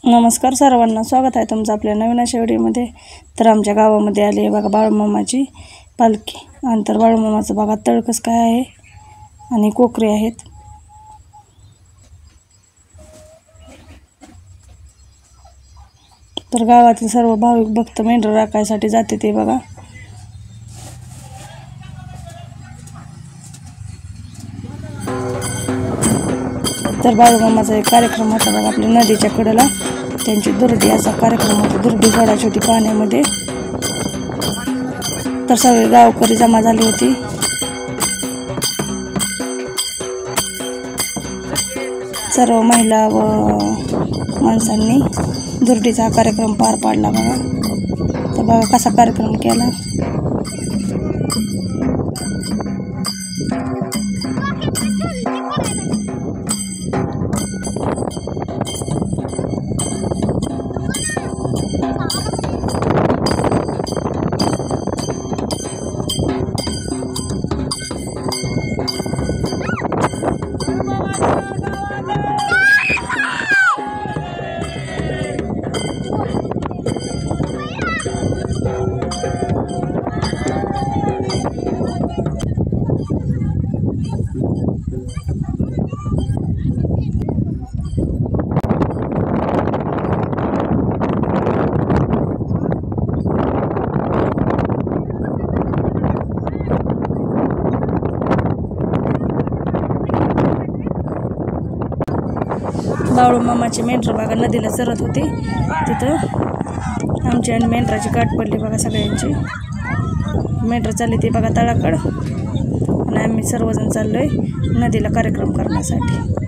नमस्कार सर्वांना, स्वागत आहे तुमचं आपल्या नवीन अशा व्हिडिओमध्ये। तर आमच्या गावामध्ये आले बघा बाळूमामाची पालखी, आणि तर बाळूमामाचं बघा तळकस काय आहे आणि कोकरे आहेत। तर गावातील सर्व भाविक भक्त मेंढर राखायसाठी जाते ते बघा। तर बाळूमामाचा एक कार्यक्रम होता बघा आपल्या नदीच्या कडेला, त्यांची दुर्डी असा कार्यक्रम होता, दुर्डी सोडायची होती पाण्यामध्ये। तर सगळे गावकरी जमा झाली होती। सर्व महिला व माणसांनी दुर्डीचा कार्यक्रम पार पाडला बघा। तर बघा कसा कार्यक्रम केला। बाळूमामाची मेंढर बघा नदीला चरत होती, तिथं आमची आणि मेंढराची गाठ पडली बघा सगळ्यांची। मेंढर चालली ती बघा तळाकड, आणि आम्ही सर्वजण चाललोय नदीला कार्यक्रम करण्यासाठी।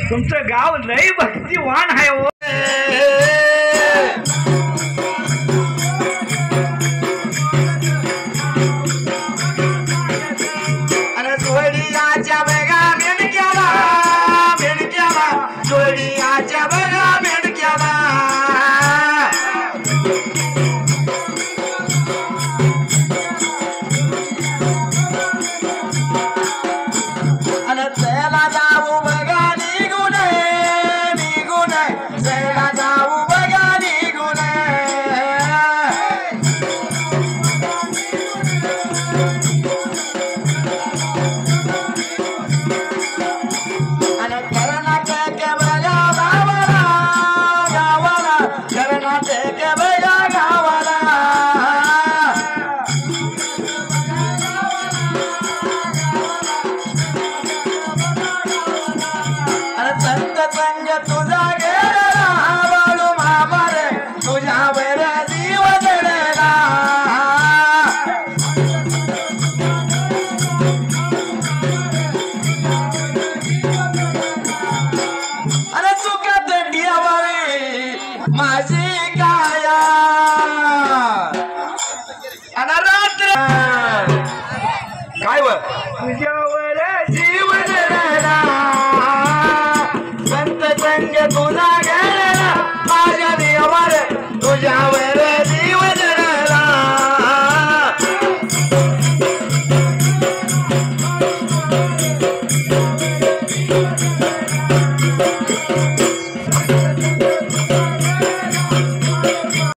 तुमचं गाव लई भक्तिवान आहे हो. अरे जोडीच्या बघा मेंढक्याला मेंढक्याला जोडीच्या बघा मेंढक्याला अरे त्याला जाऊ बघा निघून निघून त्याला जाऊ बघा निघून कर्नाटक बघा गावाला गावाला कर्नाटक बघा गावाला अरे संत संग तुझा गेला बाळू मामा रे तुझ्या वर जीव जडला अरे चुका दंडियावावी माझी काया आणि रात्र काय व तुझ्या